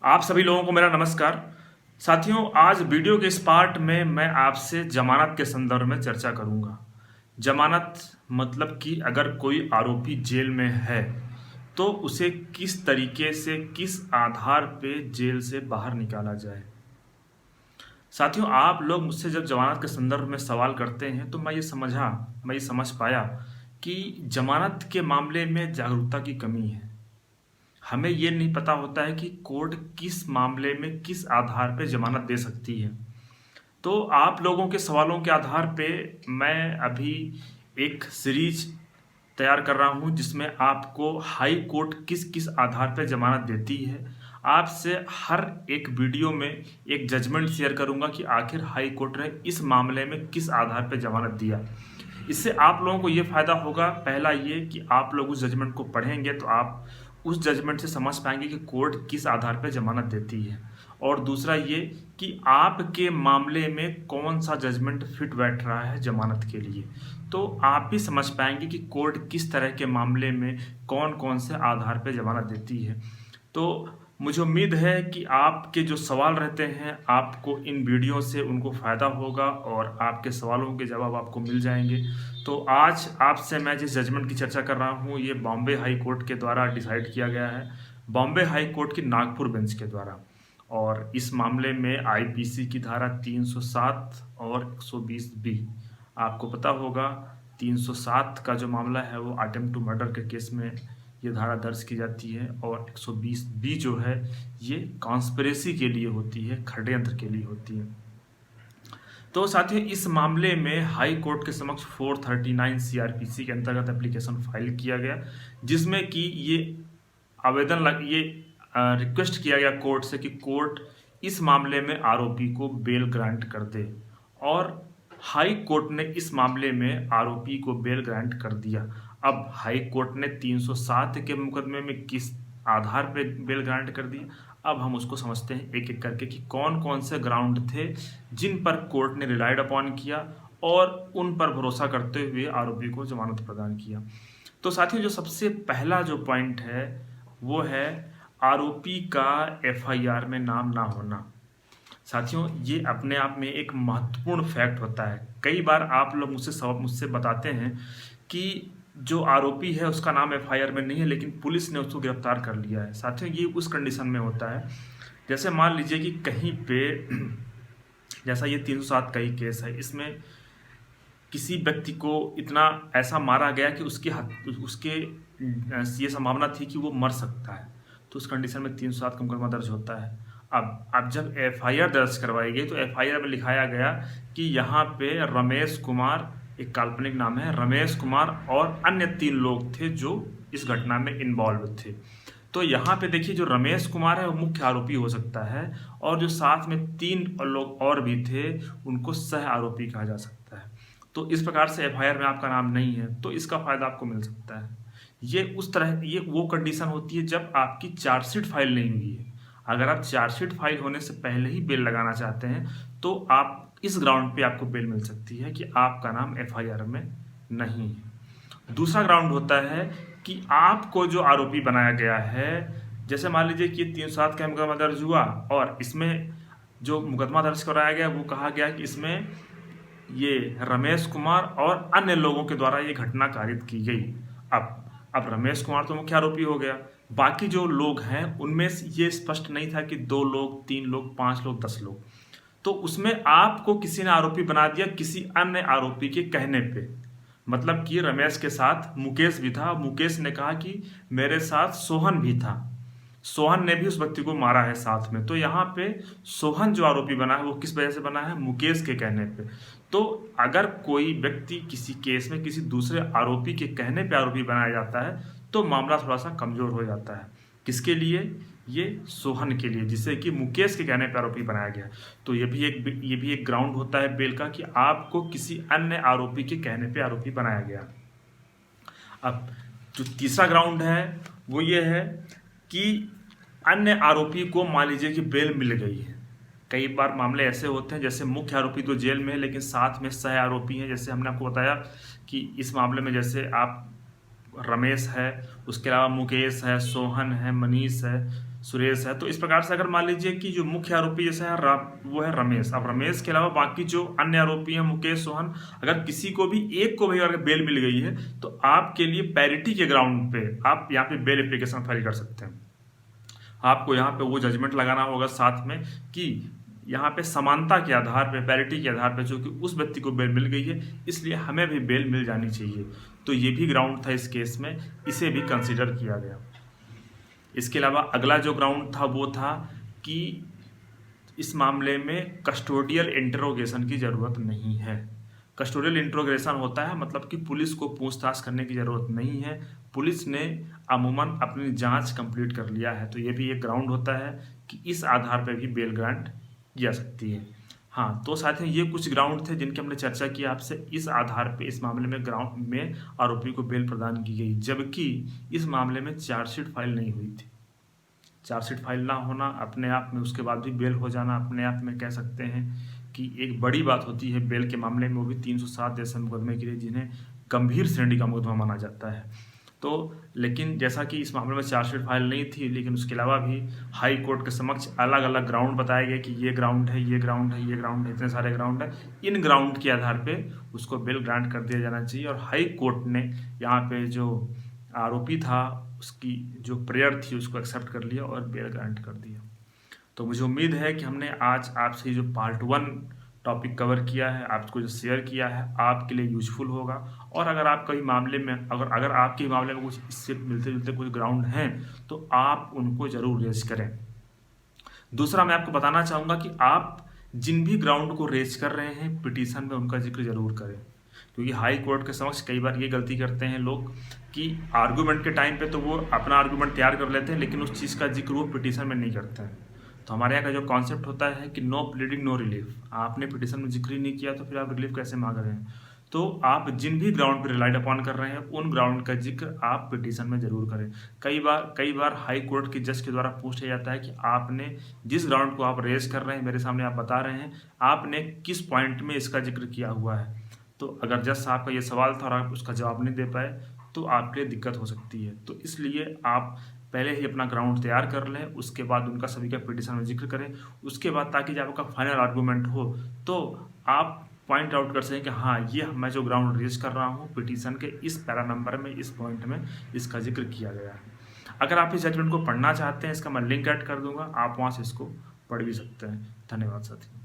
आप सभी लोगों को मेरा नमस्कार। साथियों, आज वीडियो के इस पार्ट में मैं आपसे जमानत के संदर्भ में चर्चा करूंगा। जमानत मतलब कि अगर कोई आरोपी जेल में है तो उसे किस तरीके से, किस आधार पे जेल से बाहर निकाला जाए। साथियों, आप लोग मुझसे जब जमानत के संदर्भ में सवाल करते हैं तो मैं ये समझ पाया कि जमानत के मामले में जागरूकता की कमी है। हमें ये नहीं पता होता है कि कोर्ट किस मामले में किस आधार पे जमानत दे सकती है। तो आप लोगों के सवालों के आधार पे मैं अभी एक सीरीज तैयार कर रहा हूं जिसमें आपको हाई कोर्ट किस किस आधार पे जमानत देती है। आपसे हर एक वीडियो में एक जजमेंट शेयर करूंगा कि आखिर हाई कोर्ट ने इस मामले में किस आधार पे जमानत दिया। इससे आप लोगों को ये फ़ायदा होगा, पहला ये कि आप लोग उस जजमेंट को पढ़ेंगे तो आप उस जजमेंट से समझ पाएंगे कि कोर्ट किस आधार पर जमानत देती है। और दूसरा ये कि आपके मामले में कौन सा जजमेंट फिट बैठ रहा है जमानत के लिए। तो आप भी समझ पाएंगे कि कोर्ट किस तरह के मामले में कौन कौन से आधार पर जमानत देती है। तो मुझे उम्मीद है कि आपके जो सवाल रहते हैं आपको इन वीडियो से उनको फ़ायदा होगा और आपके सवालों के जवाब आपको मिल जाएंगे। तो आज आपसे मैं जिस जजमेंट की चर्चा कर रहा हूँ ये बॉम्बे हाई कोर्ट के द्वारा डिसाइड किया गया है, बॉम्बे हाई कोर्ट की नागपुर बेंच के द्वारा। और इस मामले में आईपीसी की धारा 307 और 120 बी, आपको पता होगा 307 का जो मामला है वो अटेम्प्ट टू मर्डर के केस में ये धारा दर्ज की जाती है और 120 बी जो है ये कॉन्स्पिरेसी के लिए होती है, षड्यंत्र के लिए होती है। तो साथियों, इस मामले में हाई कोर्ट के समक्ष 439 सीआरपीसी के अंतर्गत एप्लीकेशन फाइल किया गया, जिसमें कि ये रिक्वेस्ट किया गया कोर्ट से कि कोर्ट इस मामले में आरोपी को बेल ग्रांट कर दे। और हाई कोर्ट ने इस मामले में आरोपी को बेल ग्रांट कर दिया। अब हाई कोर्ट ने 307 के मुकदमे में किस आधार पे बेल ग्रांट कर दी, अब हम उसको समझते हैं एक एक करके कि कौन कौन से ग्राउंड थे जिन पर कोर्ट ने रिलाइड अपॉन किया और उन पर भरोसा करते हुए आरोपी को जमानत प्रदान किया। तो साथियों, जो सबसे पहला जो पॉइंट है वो है आरोपी का एफआईआर में नाम ना होना। साथियों, ये अपने आप में एक महत्वपूर्ण फैक्ट होता है। कई बार आप लोग मुझसे बताते हैं कि जो आरोपी है उसका नाम एफआईआर में नहीं है लेकिन पुलिस ने उसको गिरफ्तार कर लिया है। साथियों, ये उस कंडीशन में होता है जैसे मान लीजिए कि कहीं पे जैसा ये 307 का ही केस है, इसमें किसी व्यक्ति को इतना ऐसा मारा गया कि उसके ये संभावना थी कि वो मर सकता है, तो उस कंडीशन में 307 का मुकदमा दर्ज होता है। अब जब एफआईआर दर्ज करवाई गई तो एफआईआर में लिखाया गया कि यहाँ पे रमेश कुमार, एक काल्पनिक नाम है, रमेश कुमार और अन्य 3 लोग थे जो इस घटना में इन्वॉल्व थे। तो यहाँ पे देखिए, जो रमेश कुमार है वो मुख्य आरोपी हो सकता है और जो साथ में 3 लोग और भी थे उनको सह आरोपी कहा जा सकता है। तो इस प्रकार से एफआईआर में आपका नाम नहीं है तो इसका फायदा आपको मिल सकता है। ये वो कंडीशन होती है जब आपकी चार्जशीट फाइल नहीं हुई है। अगर आप चार्जशीट फाइल होने से पहले ही बेल लगाना चाहते हैं तो आप इस ग्राउंड पे आपको बेल मिल सकती है कि आपका नाम एफआईआर में नहीं है। दूसरा ग्राउंड होता है कि आपको जो आरोपी बनाया गया है, जैसे मान लीजिए कि 307 का मुकदमा दर्ज हुआ और इसमें जो मुकदमा दर्ज कराया गया वो कहा गया कि इसमें ये रमेश कुमार और अन्य लोगों के द्वारा ये घटना कारित की गई। अब रमेश कुमार तो मुख्य आरोपी हो गया, बाकी जो लोग हैं उनमें ये स्पष्ट नहीं था कि 2 लोग, 3 लोग, 5 लोग, 10 लोग। तो उसमें आपको किसी ने आरोपी बना दिया किसी अन्य आरोपी के कहने पे। मतलब कि रमेश के साथ मुकेश भी था, मुकेश ने कहा कि मेरे साथ सोहन भी था, सोहन ने भी उस व्यक्ति को मारा है साथ में। तो यहाँ पे सोहन जो आरोपी बना है वो किस वजह से बना है? मुकेश के कहने पे। तो अगर कोई व्यक्ति किसी केस में किसी दूसरे आरोपी के कहने पे आरोपी बनाया जाता है तो मामला थोड़ा सा कमजोर हो जाता है। किसके लिए? ये सोहन के लिए, जिसे कि मुकेश के कहने पे आरोपी बनाया गया। तो ये भी एक ग्राउंड होता है बेल का कि आपको किसी अन्य आरोपी के कहने पे आरोपी बनाया गया। अब जो तीसरा ग्राउंड है वो ये है कि अन्य आरोपी को मान लीजिए कि बेल मिल गई है। कई बार मामले ऐसे होते हैं जैसे मुख्य आरोपी तो जेल में है लेकिन साथ में सह आरोपी हैं। जैसे हमने आपको बताया कि इस मामले में जैसे आप रमेश है, उसके अलावा मुकेश है, सोहन है, मनीष है, सुरेश है। तो इस प्रकार से अगर मान लीजिए कि जो मुख्य आरोपी जैसे है वो है रमेश, अब रमेश के अलावा बाकी जो अन्य आरोपी हैं मुकेश, सोहन, अगर किसी को भी एक को भी अगर बेल मिल गई है तो आपके लिए पैरिटी के ग्राउंड पे आप यहाँ पे बेल एप्लीकेशन फाइल कर सकते हैं। आपको यहाँ पे वो जजमेंट लगाना होगा साथ में कि यहाँ पे समानता के आधार पे, पैरिटी के आधार पे, जो कि उस व्यक्ति को बेल मिल गई है इसलिए हमें भी बेल मिल जानी चाहिए। तो ये भी ग्राउंड था इस केस में, इसे भी कंसिडर किया गया। इसके अलावा अगला जो ग्राउंड था वो था कि इस मामले में कस्टोडियल इंटरोगेशन की ज़रूरत नहीं है। कस्टोडियल इंटरोगेशन होता है मतलब कि पुलिस को पूछताछ करने की ज़रूरत नहीं है, पुलिस ने अमूमन अपनी जांच कंप्लीट कर लिया है। तो ये भी एक ग्राउंड होता है कि इस आधार पर भी बेल ग्रांट की जा सकती है। हाँ, तो साथ ही ये कुछ ग्राउंड थे जिनकी हमने चर्चा की आपसे। इस आधार पे इस मामले में ग्राउंड में आरोपी को बेल प्रदान की गई, जबकि इस मामले में चार्जशीट फाइल नहीं हुई थी। चार्जशीट फाइल ना होना अपने आप में, उसके बाद भी बेल हो जाना अपने आप में कह सकते हैं कि एक बड़ी बात होती है बेल के मामले में, वो भी 307 जैसे मुकदमे के लिए जिन्हें गंभीर श्रेणी का मुकदमा माना जाता है। तो लेकिन जैसा कि इस मामले में चार्जशीट फाइल नहीं थी, लेकिन उसके अलावा भी हाई कोर्ट के समक्ष अलग अलग ग्राउंड बताए गए कि ये ग्राउंड है, ये ग्राउंड है, ये ग्राउंड है, इतने सारे ग्राउंड है। इन ग्राउंड के आधार पे उसको बेल ग्रांट कर दिया जाना चाहिए। और हाई कोर्ट ने यहाँ पे जो आरोपी था उसकी जो प्रेयर थी उसको एक्सेप्ट कर लिया और बेल ग्रांट कर दिया। तो मुझे उम्मीद है कि हमने आज आपसे जो पार्ट 1 टॉपिक कवर किया है, आपको जो शेयर किया है, आपके लिए यूजफुल होगा। और अगर आप कई मामले में अगर आपके मामले में कुछ इससे मिलते जुलते कुछ ग्राउंड हैं तो आप उनको ज़रूर रेज करें। दूसरा मैं आपको बताना चाहूँगा कि आप जिन भी ग्राउंड को रेज कर रहे हैं पिटीशन में उनका जिक्र जरूर करें, क्योंकि हाई कोर्ट के समक्ष कई बार ये गलती करते हैं लोग कि आर्गूमेंट के टाइम पे तो वो अपना आर्गूमेंट तैयार कर लेते हैं लेकिन उस चीज़ का जिक्र वो पिटीशन में नहीं करते हैं। तो हमारे यहाँ का जो कॉन्सेप्ट होता है कि नो प्लीडिंग नो रिलीफ, आपने पिटीशन में जिक्र ही नहीं किया तो फिर आप रिलीफ कैसे मांग रहे हैं। तो आप जिन भी ग्राउंड पर रिलाइड अपॉन कर रहे हैं उन ग्राउंड का जिक्र आप पिटीशन में जरूर करें। कई बार हाई कोर्ट के जज के द्वारा पूछा जाता है कि आपने जिस ग्राउंड को आप रेज कर रहे हैं, मेरे सामने आप बता रहे हैं, आपने किस पॉइंट में इसका जिक्र किया हुआ है। तो अगर जज साहब का ये सवाल था और आप उसका जवाब नहीं दे पाए तो आपके लिए दिक्कत हो सकती है। तो इसलिए आप पहले ही अपना ग्राउंड तैयार कर लें, उसके बाद उनका सभी का पिटीशन में जिक्र करें, उसके बाद ताकि जब आपका फाइनल आर्गूमेंट हो तो आप पॉइंट आउट कर सकें कि हाँ ये मैं जो ग्राउंड रेज कर रहा हूँ पिटीशन के इस पैरा नंबर में, इस पॉइंट में इसका जिक्र किया गया है। अगर आप इस जजमेंट को पढ़ना चाहते हैं, इसका मैं लिंक ऐड कर दूंगा, आप वहाँ से इसको पढ़ भी सकते हैं। धन्यवाद साथियों।